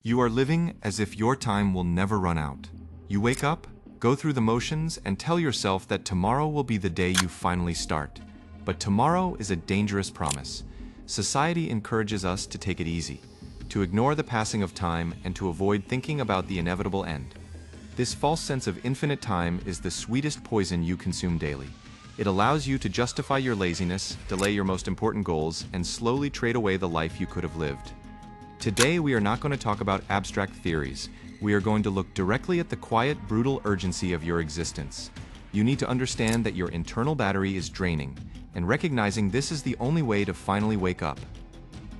You are living as if your time will never run out. You wake up, go through the motions, and tell yourself that tomorrow will be the day you finally start. But tomorrow is a dangerous promise. Society encourages us to take it easy, to ignore the passing of time, and to avoid thinking about the inevitable end. This false sense of infinite time is the sweetest poison you consume daily. It allows you to justify your laziness, delay your most important goals, and slowly trade away the life you could have lived. Today, we are not going to talk about abstract theories. We are going to look directly at the quiet, brutal urgency of your existence. You need to understand that your internal battery is draining, and recognizing this is the only way to finally wake up.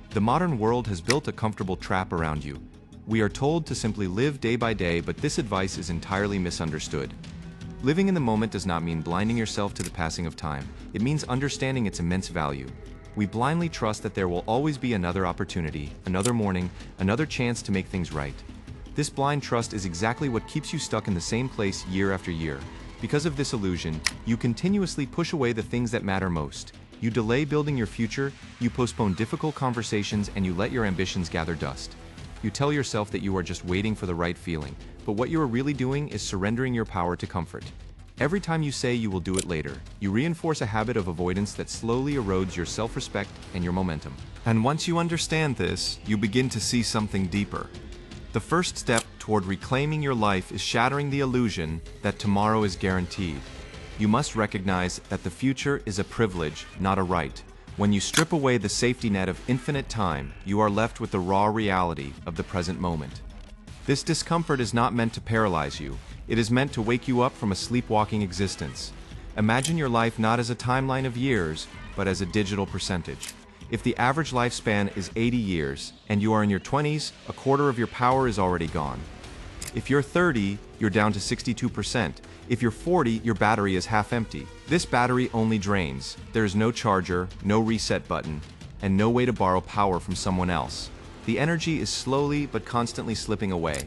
The modern world has built a comfortable trap around you. We are told to simply live day by day, but this advice is entirely misunderstood. Living in the moment does not mean blinding yourself to the passing of time. It means understanding its immense value. We blindly trust that there will always be another opportunity, another morning, another chance to make things right. This blind trust is exactly what keeps you stuck in the same place year after year. Because of this illusion, you continuously push away the things that matter most. You delay building your future, you postpone difficult conversations, and you let your ambitions gather dust. You tell yourself that you are just waiting for the right feeling, but what you are really doing is surrendering your power to comfort. Every time you say you will do it later, you reinforce a habit of avoidance that slowly erodes your self-respect and your momentum. And once you understand this, you begin to see something deeper. The first step toward reclaiming your life is shattering the illusion that tomorrow is guaranteed. You must recognize that the future is a privilege, not a right. When you strip away the safety net of infinite time, you are left with the raw reality of the present moment. This discomfort is not meant to paralyze you. It is meant to wake you up from a sleepwalking existence. Imagine your life not as a timeline of years, but as a digital percentage. If the average lifespan is 80 years, and you are in your 20s, a quarter of your power is already gone. If you're 30, you're down to 62%. If you're 40, your battery is half empty. This battery only drains. There is no charger, no reset button, and no way to borrow power from someone else. The energy is slowly but constantly slipping away.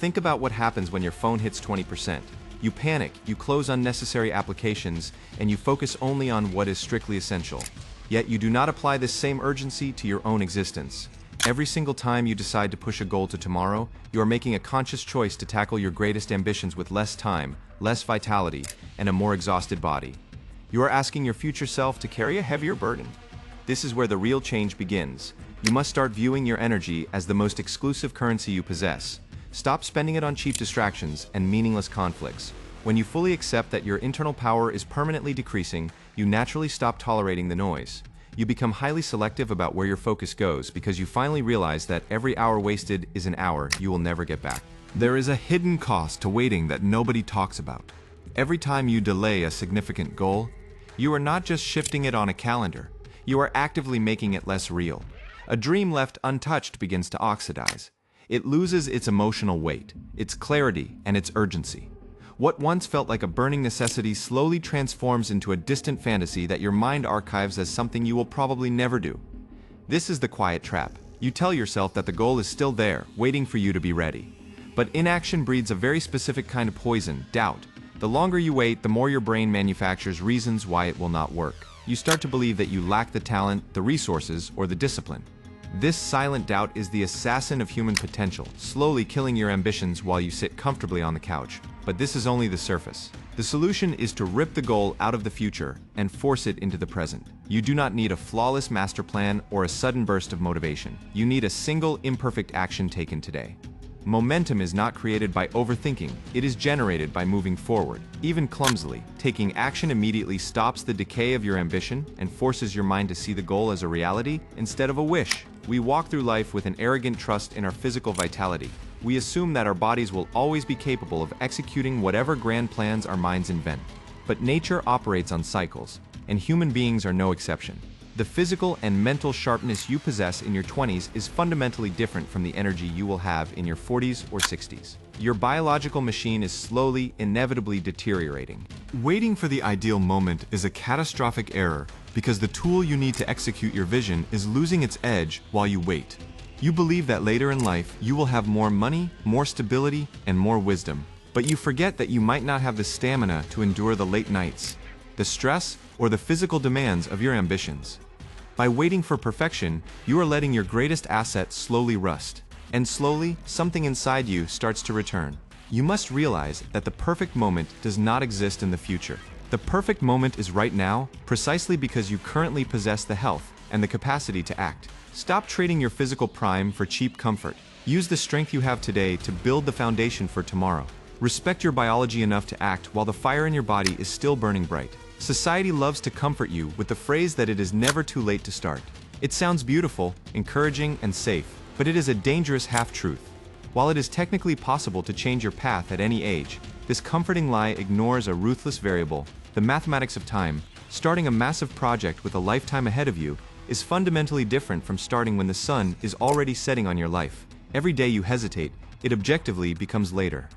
Think about what happens when your phone hits 20%. You panic, you close unnecessary applications, and you focus only on what is strictly essential. Yet you do not apply this same urgency to your own existence. Every single time you decide to push a goal to tomorrow, you are making a conscious choice to tackle your greatest ambitions with less time, less vitality, and a more exhausted body. You are asking your future self to carry a heavier burden. This is where the real change begins. You must start viewing your energy as the most exclusive currency you possess. Stop spending it on cheap distractions and meaningless conflicts. When you fully accept that your internal power is permanently decreasing, you naturally stop tolerating the noise. You become highly selective about where your focus goes because you finally realize that every hour wasted is an hour you will never get back. There is a hidden cost to waiting that nobody talks about. Every time you delay a significant goal, you are not just shifting it on a calendar, you are actively making it less real. A dream left untouched begins to oxidize. It loses its emotional weight, its clarity, and its urgency. What once felt like a burning necessity slowly transforms into a distant fantasy that your mind archives as something you will probably never do. This is the quiet trap. You tell yourself that the goal is still there, waiting for you to be ready. But inaction breeds a very specific kind of poison, doubt. The longer you wait, the more your brain manufactures reasons why it will not work. You start to believe that you lack the talent, the resources, or the discipline. This silent doubt is the assassin of human potential, slowly killing your ambitions while you sit comfortably on the couch. But this is only the surface. The solution is to rip the goal out of the future and force it into the present. You do not need a flawless master plan or a sudden burst of motivation. You need a single imperfect action taken today. Momentum is not created by overthinking, it is generated by moving forward. Even clumsily, taking action immediately stops the decay of your ambition and forces your mind to see the goal as a reality instead of a wish. We walk through life with an arrogant trust in our physical vitality. We assume that our bodies will always be capable of executing whatever grand plans our minds invent. But nature operates on cycles, and human beings are no exception. The physical and mental sharpness you possess in your 20s is fundamentally different from the energy you will have in your 40s or 60s. Your biological machine is slowly, inevitably deteriorating. Waiting for the ideal moment is a catastrophic error because the tool you need to execute your vision is losing its edge while you wait. You believe that later in life you will have more money, more stability, and more wisdom. But you forget that you might not have the stamina to endure the late nights, the stress, or the physical demands of your ambitions. By waiting for perfection, you are letting your greatest asset slowly rust. and slowly, something inside you starts to return. You must realize that the perfect moment does not exist in the future. The perfect moment is right now, precisely because you currently possess the health and the capacity to act. Stop trading your physical prime for cheap comfort. Use the strength you have today to build the foundation for tomorrow. Respect your biology enough to act while the fire in your body is still burning bright. Society loves to comfort you with the phrase that it is never too late to start. It sounds beautiful, encouraging, and safe, but it is a dangerous half-truth. While it is technically possible to change your path at any age, this comforting lie ignores a ruthless variable, the mathematics of time. Starting a massive project with a lifetime ahead of you is fundamentally different from starting when the sun is already setting on your life. Every day you hesitate, it objectively becomes later.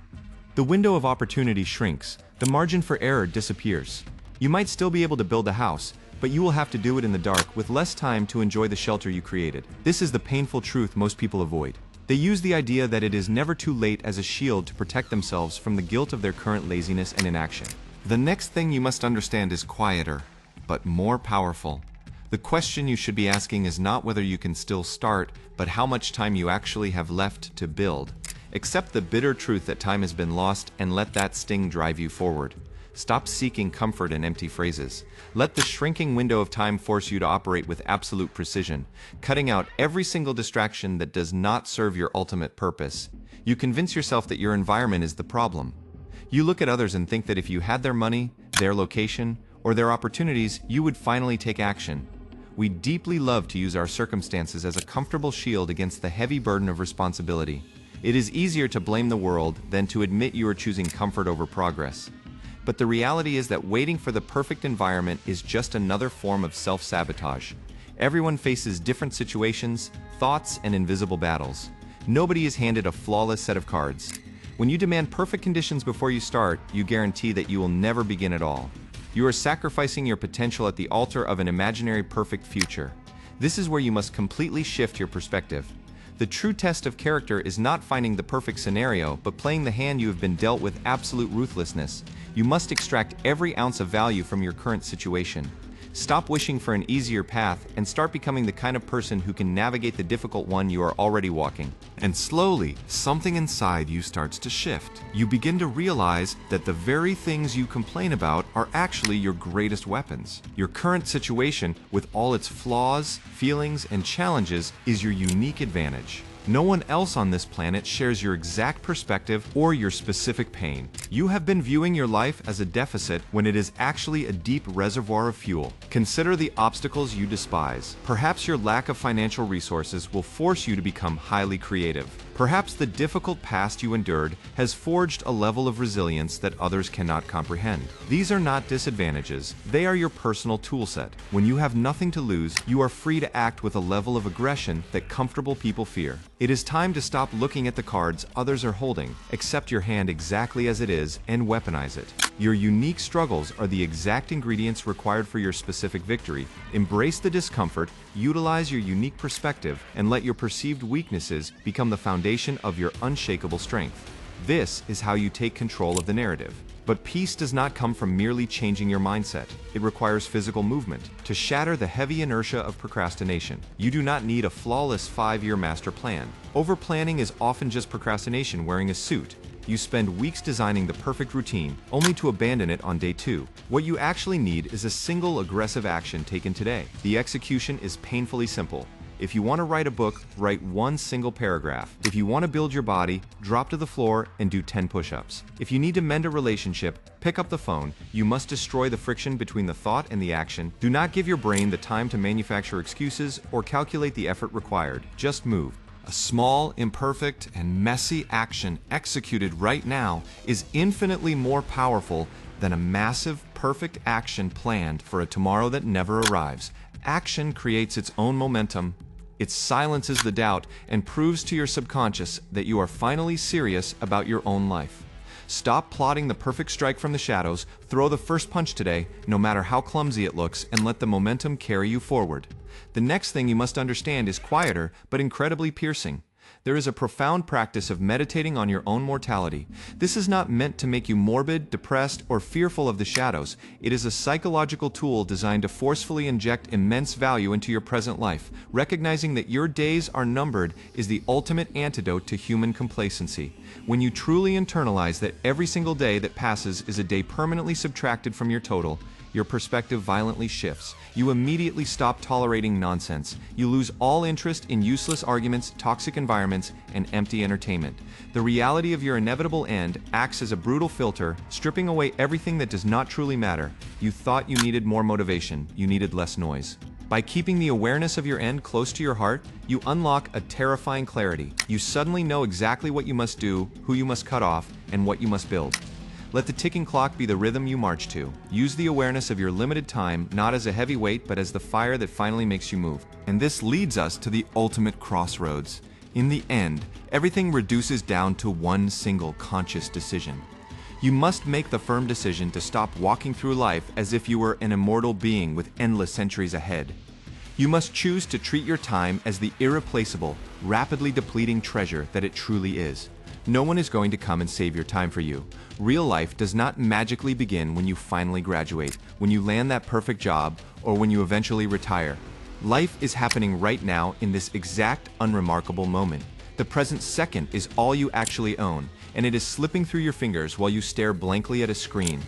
The window of opportunity shrinks, the margin for error disappears. You might still be able to build a house, but you will have to do it in the dark with less time to enjoy the shelter you created. This is the painful truth most people avoid. They use the idea that it is never too late as a shield to protect themselves from the guilt of their current laziness and inaction. The next thing you must understand is quieter, but more powerful. The question you should be asking is not whether you can still start, but how much time you actually have left to build. Accept the bitter truth that time has been lost and let that sting drive you forward. Stop seeking comfort in empty phrases. Let the shrinking window of time force you to operate with absolute precision, cutting out every single distraction that does not serve your ultimate purpose. You convince yourself that your environment is the problem. You look at others and think that if you had their money, their location, or their opportunities, you would finally take action. We deeply love to use our circumstances as a comfortable shield against the heavy burden of responsibility. It is easier to blame the world than to admit you are choosing comfort over progress. But the reality is that waiting for the perfect environment is just another form of self-sabotage. Everyone faces different situations, thoughts, and invisible battles. Nobody is handed a flawless set of cards. When you demand perfect conditions before you start, you guarantee that you will never begin at all. You are sacrificing your potential at the altar of an imaginary perfect future. This is where you must completely shift your perspective. The true test of character is not finding the perfect scenario, but playing the hand you have been dealt with absolute ruthlessness. You must extract every ounce of value from your current situation. Stop wishing for an easier path and start becoming the kind of person who can navigate the difficult one you are already walking. And slowly, something inside you starts to shift. You begin to realize that the very things you complain about are actually your greatest weapons. Your current situation, with all its flaws, feelings, and challenges, is your unique advantage. No one else on this planet shares your exact perspective or your specific pain. You have been viewing your life as a deficit when it is actually a deep reservoir of fuel. Consider the obstacles you despise. Perhaps your lack of financial resources will force you to become highly creative. Perhaps the difficult past you endured has forged a level of resilience that others cannot comprehend. These are not disadvantages, they are your personal toolset. When you have nothing to lose, you are free to act with a level of aggression that comfortable people fear. It is time to stop looking at the cards others are holding, accept your hand exactly as it is, and weaponize it. Your unique struggles are the exact ingredients required for your specific victory. Embrace the discomfort, utilize your unique perspective, and let your perceived weaknesses become the foundation of your unshakable strength. This is how you take control of the narrative. But peace does not come from merely changing your mindset. It requires physical movement to shatter the heavy inertia of procrastination. You do not need a flawless 5-year master plan. Over-planning is often just procrastination wearing a suit. You spend weeks designing the perfect routine, only to abandon it on day 2. What you actually need is a single aggressive action taken today. The execution is painfully simple. If you want to write a book, write one single paragraph. If you want to build your body, drop to the floor and do 10 push-ups. If you need to mend a relationship, pick up the phone. You must destroy the friction between the thought and the action. Do not give your brain the time to manufacture excuses or calculate the effort required. Just move. A small, imperfect, and messy action executed right now is infinitely more powerful than a massive, perfect action planned for a tomorrow that never arrives. Action creates its own momentum. It silences the doubt and proves to your subconscious that you are finally serious about your own life. Stop plotting the perfect strike from the shadows, throw the first punch today, no matter how clumsy it looks, and let the momentum carry you forward. The next thing you must understand is quieter, but incredibly piercing. There is a profound practice of meditating on your own mortality. This is not meant to make you morbid, depressed, or fearful of the shadows. It is a psychological tool designed to forcefully inject immense value into your present life. Recognizing that your days are numbered is the ultimate antidote to human complacency. When you truly internalize that every single day that passes is a day permanently subtracted from your total, your perspective violently shifts. You immediately stop tolerating nonsense. You lose all interest in useless arguments, toxic environments, and empty entertainment. The reality of your inevitable end acts as a brutal filter, stripping away everything that does not truly matter. You thought you needed more motivation. You needed less noise. By keeping the awareness of your end close to your heart, you unlock a terrifying clarity. You suddenly know exactly what you must do, who you must cut off, and what you must build. Let the ticking clock be the rhythm you march to. Use the awareness of your limited time not as a heavy weight but as the fire that finally makes you move. And this leads us to the ultimate crossroads. In the end, everything reduces down to one single conscious decision. You must make the firm decision to stop walking through life as if you were an immortal being with endless centuries ahead. You must choose to treat your time as the irreplaceable, rapidly depleting treasure that it truly is. No one is going to come and save your time for you. Real life does not magically begin when you finally graduate, when you land that perfect job, or when you eventually retire. Life is happening right now in this exact unremarkable moment. The present second is all you actually own, and it is slipping through your fingers while you stare blankly at a screen.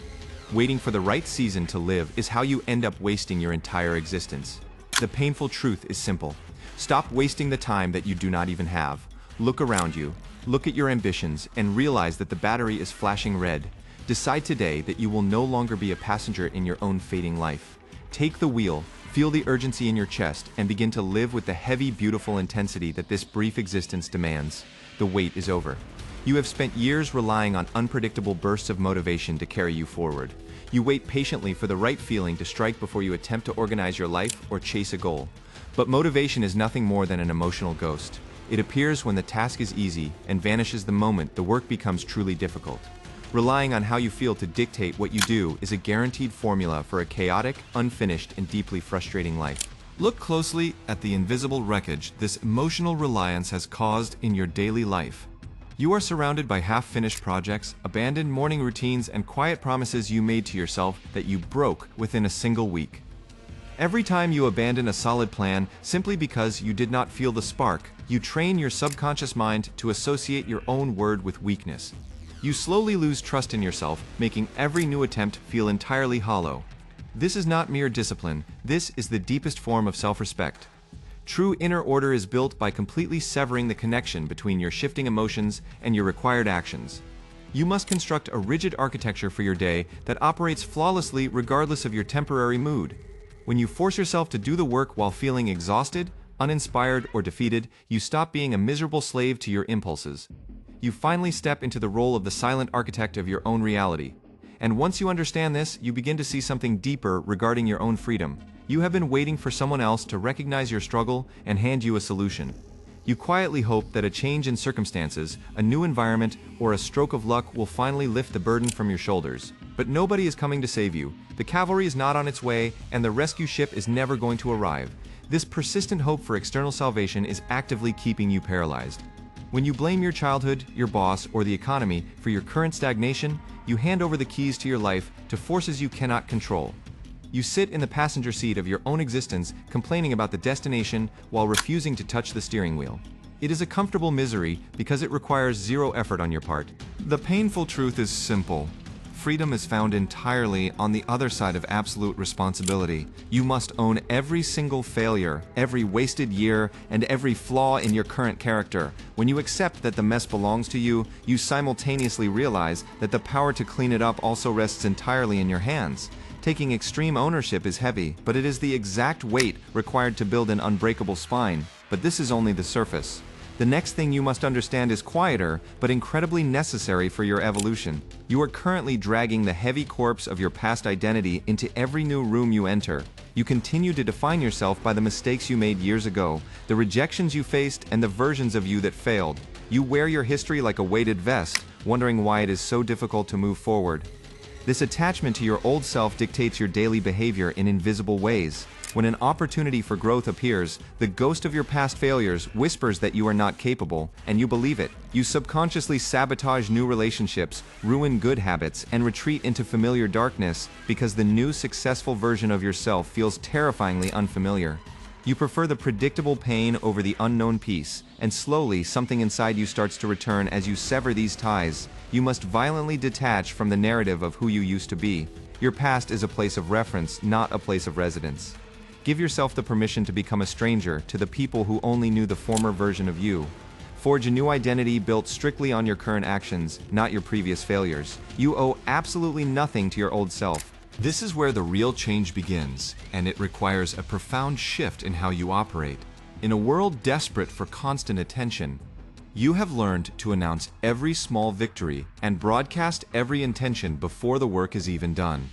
Waiting for the right season to live is how you end up wasting your entire existence. The painful truth is simple. Stop wasting the time that you do not even have. Look around you. Look at your ambitions and realize that the battery is flashing red. Decide today that you will no longer be a passenger in your own fading life. Take the wheel, feel the urgency in your chest, and begin to live with the heavy, beautiful intensity that this brief existence demands. The wait is over. You have spent years relying on unpredictable bursts of motivation to carry you forward. You wait patiently for the right feeling to strike before you attempt to organize your life or chase a goal. But motivation is nothing more than an emotional ghost. It appears when the task is easy and vanishes the moment the work becomes truly difficult. Relying on how you feel to dictate what you do is a guaranteed formula for a chaotic, unfinished, and deeply frustrating life. Look closely at the invisible wreckage this emotional reliance has caused in your daily life. You are surrounded by half-finished projects, abandoned morning routines, and quiet promises you made to yourself that you broke within a single week. Every time you abandon a solid plan simply because you did not feel the spark, you train your subconscious mind to associate your own word with weakness. You slowly lose trust in yourself, making every new attempt feel entirely hollow. This is not mere discipline, this is the deepest form of self-respect. True inner order is built by completely severing the connection between your shifting emotions and your required actions. You must construct a rigid architecture for your day that operates flawlessly regardless of your temporary mood. When you force yourself to do the work while feeling exhausted, uninspired, or defeated, you stop being a miserable slave to your impulses. You finally step into the role of the silent architect of your own reality. And once you understand this, you begin to see something deeper regarding your own freedom. You have been waiting for someone else to recognize your struggle and hand you a solution. You quietly hope that a change in circumstances, a new environment, or a stroke of luck will finally lift the burden from your shoulders. But nobody is coming to save you. The cavalry is not on its way, and the rescue ship is never going to arrive. This persistent hope for external salvation is actively keeping you paralyzed. When you blame your childhood, your boss, or the economy for your current stagnation, you hand over the keys to your life to forces you cannot control. You sit in the passenger seat of your own existence, complaining about the destination while refusing to touch the steering wheel. It is a comfortable misery because it requires zero effort on your part. The painful truth is simple. Freedom is found entirely on the other side of absolute responsibility. You must own every single failure, every wasted year, and every flaw in your current character. When you accept that the mess belongs to you, you simultaneously realize that the power to clean it up also rests entirely in your hands. Taking extreme ownership is heavy, but it is the exact weight required to build an unbreakable spine. But this is only the surface. The next thing you must understand is quieter, but incredibly necessary for your evolution. You are currently dragging the heavy corpse of your past identity into every new room you enter. You continue to define yourself by the mistakes you made years ago, the rejections you faced, and the versions of you that failed. You wear your history like a weighted vest, wondering why it is so difficult to move forward. This attachment to your old self dictates your daily behavior in invisible ways. When an opportunity for growth appears, the ghost of your past failures whispers that you are not capable, and you believe it. You subconsciously sabotage new relationships, ruin good habits, and retreat into familiar darkness because the new successful version of yourself feels terrifyingly unfamiliar. You prefer the predictable pain over the unknown peace, and slowly something inside you starts to return as you sever these ties. You must violently detach from the narrative of who you used to be. Your past is a place of reference, not a place of residence. Give yourself the permission to become a stranger to the people who only knew the former version of you. Forge a new identity built strictly on your current actions, not your previous failures. You owe absolutely nothing to your old self. This is where the real change begins, and it requires a profound shift in how you operate. In a world desperate for constant attention, you have learned to announce every small victory and broadcast every intention before the work is even done.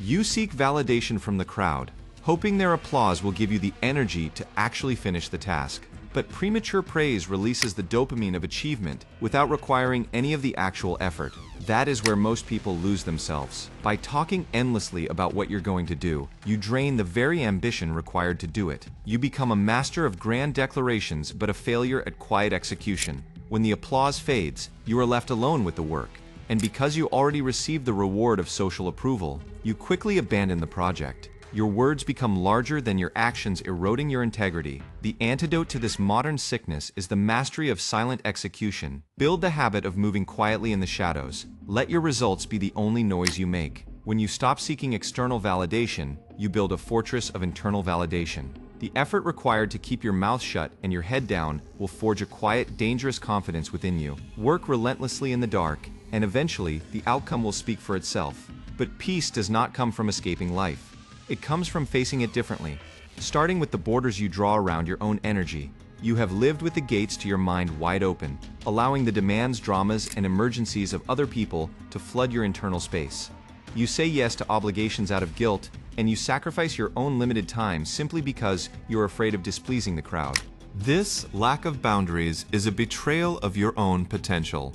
You seek validation from the crowd, hoping their applause will give you the energy to actually finish the task. But premature praise releases the dopamine of achievement without requiring any of the actual effort. That is where most people lose themselves. By talking endlessly about what you're going to do, you drain the very ambition required to do it. You become a master of grand declarations but a failure at quiet execution. When the applause fades, you are left alone with the work. And because you already received the reward of social approval, you quickly abandon the project. Your words become larger than your actions, eroding your integrity. The antidote to this modern sickness is the mastery of silent execution. Build the habit of moving quietly in the shadows. Let your results be the only noise you make. When you stop seeking external validation, you build a fortress of internal validation. The effort required to keep your mouth shut and your head down will forge a quiet, dangerous confidence within you. Work relentlessly in the dark, and eventually the outcome will speak for itself. But peace does not come from escaping life. It comes from facing it differently. Starting with the borders you draw around your own energy, you have lived with the gates to your mind wide open, allowing the demands, dramas, and emergencies of other people to flood your internal space. You say yes to obligations out of guilt, and you sacrifice your own limited time simply because you're afraid of displeasing the crowd. This lack of boundaries is a betrayal of your own potential.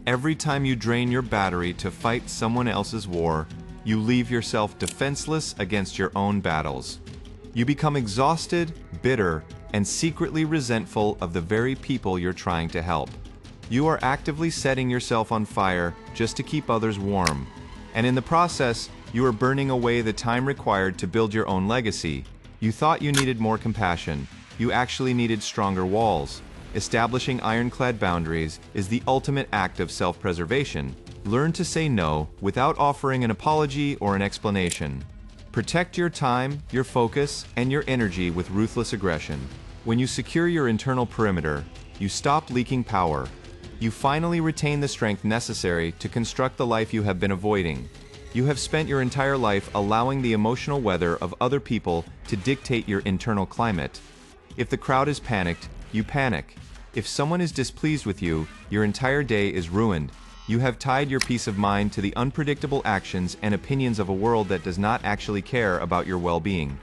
Every time you drain your battery to fight someone else's war, you leave yourself defenseless against your own battles. You become exhausted, bitter, and secretly resentful of the very people you're trying to help. You are actively setting yourself on fire just to keep others warm. And in the process, you are burning away the time required to build your own legacy. You thought you needed more compassion. You actually needed stronger walls. Establishing ironclad boundaries is the ultimate act of self-preservation. Learn to say no without offering an apology or an explanation. Protect your time, your focus, and your energy with ruthless aggression. When you secure your internal perimeter, you stop leaking power. You finally retain the strength necessary to construct the life you have been avoiding. You have spent your entire life allowing the emotional weather of other people to dictate your internal climate. If the crowd is panicked, you panic. If someone is displeased with you, your entire day is ruined. You have tied your peace of mind to the unpredictable actions and opinions of a world that does not actually care about your well-being.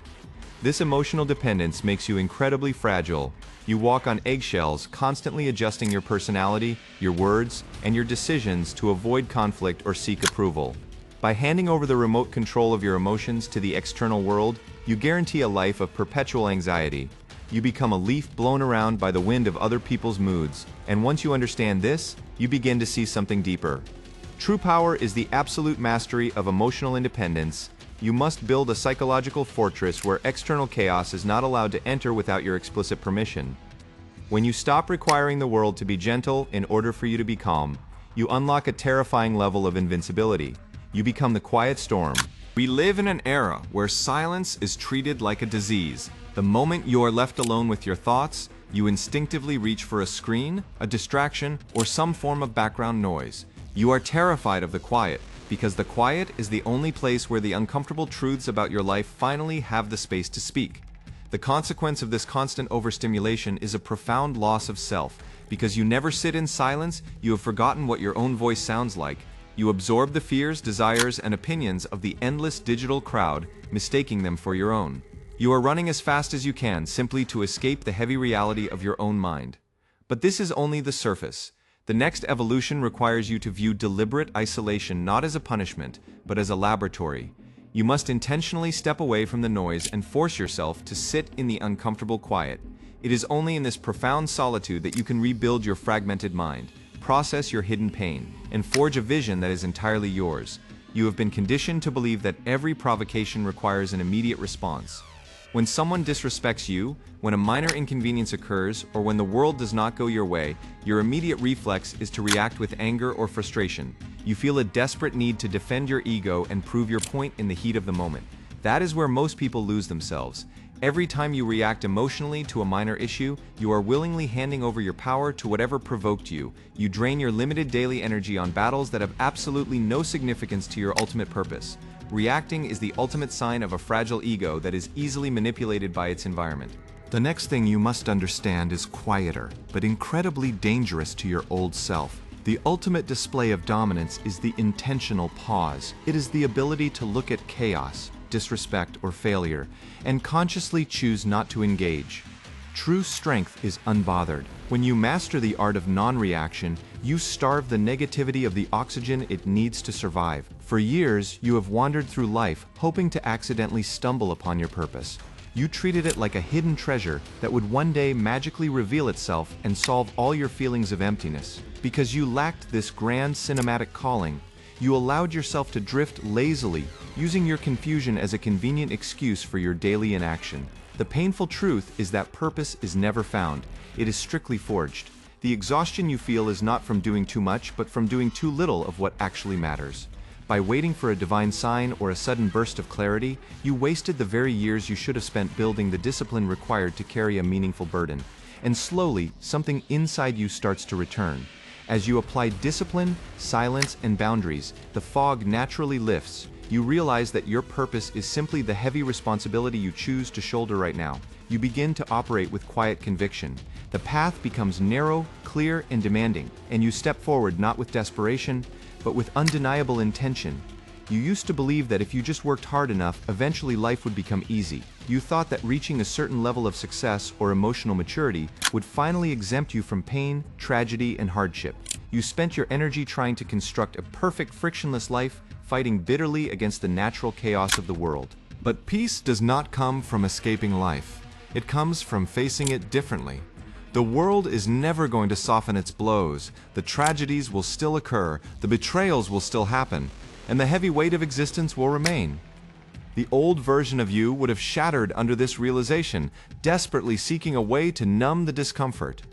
This emotional dependence makes you incredibly fragile. You walk on eggshells, constantly adjusting your personality, your words, and your decisions to avoid conflict or seek approval. By handing over the remote control of your emotions to the external world, you guarantee a life of perpetual anxiety. You become a leaf blown around by the wind of other people's moods, and once you understand this, you begin to see something deeper. True power is the absolute mastery of emotional independence. You must build a psychological fortress where external chaos is not allowed to enter without your explicit permission. When you stop requiring the world to be gentle in order for you to be calm, you unlock a terrifying level of invincibility. You become the quiet storm. We live in an era where silence is treated like a disease. The moment you are left alone with your thoughts, you instinctively reach for a screen, a distraction, or some form of background noise. You are terrified of the quiet, because the quiet is the only place where the uncomfortable truths about your life finally have the space to speak. The consequence of this constant overstimulation is a profound loss of self. Because you never sit in silence, you have forgotten what your own voice sounds like. You absorb the fears, desires, and opinions of the endless digital crowd, mistaking them for your own. You are running as fast as you can simply to escape the heavy reality of your own mind. But this is only the surface. The next evolution requires you to view deliberate isolation not as a punishment, but as a laboratory. You must intentionally step away from the noise and force yourself to sit in the uncomfortable quiet. It is only in this profound solitude that you can rebuild your fragmented mind, process your hidden pain, and forge a vision that is entirely yours. You have been conditioned to believe that every provocation requires an immediate response. When someone disrespects you, when a minor inconvenience occurs, or when the world does not go your way, your immediate reflex is to react with anger or frustration. You feel a desperate need to defend your ego and prove your point in the heat of the moment. That is where most people lose themselves. Every time you react emotionally to a minor issue, you are willingly handing over your power to whatever provoked you. You drain your limited daily energy on battles that have absolutely no significance to your ultimate purpose. Reacting is the ultimate sign of a fragile ego that is easily manipulated by its environment. The next thing you must understand is quieter, but incredibly dangerous to your old self. The ultimate display of dominance is the intentional pause. It is the ability to look at chaos, disrespect, or failure, and consciously choose not to engage. True strength is unbothered. When you master the art of non-reaction, you starve the negativity of the oxygen it needs to survive. For years, you have wandered through life hoping to accidentally stumble upon your purpose. You treated it like a hidden treasure that would one day magically reveal itself and solve all your feelings of emptiness. Because you lacked this grand cinematic calling, you allowed yourself to drift lazily, using your confusion as a convenient excuse for your daily inaction. The painful truth is that purpose is never found. It is strictly forged. The exhaustion you feel is not from doing too much, but from doing too little of what actually matters. By waiting for a divine sign or a sudden burst of clarity, you wasted the very years you should have spent building the discipline required to carry a meaningful burden. And slowly, something inside you starts to return. As you apply discipline, silence, and boundaries, the fog naturally lifts. You realize that your purpose is simply the heavy responsibility you choose to shoulder right now. You begin to operate with quiet conviction. The path becomes narrow, clear, and demanding, and you step forward not with desperation, but with undeniable intention. You used to believe that if you just worked hard enough, eventually life would become easy. You thought that reaching a certain level of success or emotional maturity would finally exempt you from pain, tragedy, and hardship. You spent your energy trying to construct a perfect, frictionless life, fighting bitterly against the natural chaos of the world. But peace does not come from escaping life. It comes from facing it differently. The world is never going to soften its blows. The tragedies will still occur, the betrayals will still happen, and the heavy weight of existence will remain. The old version of you would have shattered under this realization, desperately seeking a way to numb the discomfort.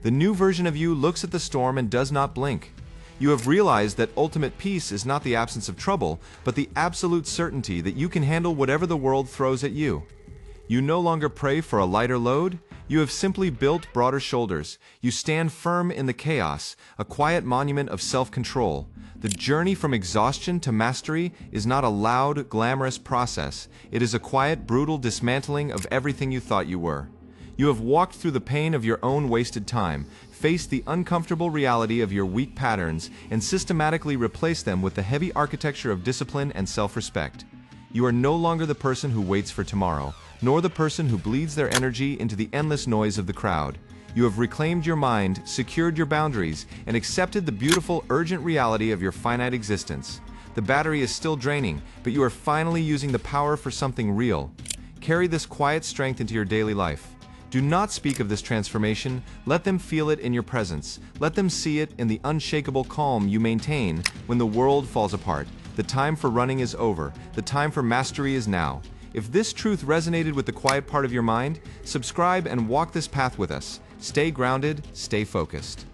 The new version of you looks at the storm and does not blink. You have realized that ultimate peace is not the absence of trouble, but the absolute certainty that you can handle whatever the world throws at you. You no longer pray for a lighter load. You have simply built broader shoulders. You stand firm in the chaos, a quiet monument of self-control. The journey from exhaustion to mastery is not a loud, glamorous process. It is a quiet, brutal dismantling of everything you thought you were. You have walked through the pain of your own wasted time, faced the uncomfortable reality of your weak patterns, and systematically replaced them with the heavy architecture of discipline and self-respect. You are no longer the person who waits for tomorrow, nor the person who bleeds their energy into the endless noise of the crowd. You have reclaimed your mind, secured your boundaries, and accepted the beautiful, urgent reality of your finite existence. The battery is still draining, but you are finally using the power for something real. Carry this quiet strength into your daily life. Do not speak of this transformation. Let them feel it in your presence. Let them see it in the unshakable calm you maintain when the world falls apart. The time for running is over. The time for mastery is now. If this truth resonated with the quiet part of your mind, subscribe and walk this path with us. Stay grounded, stay focused.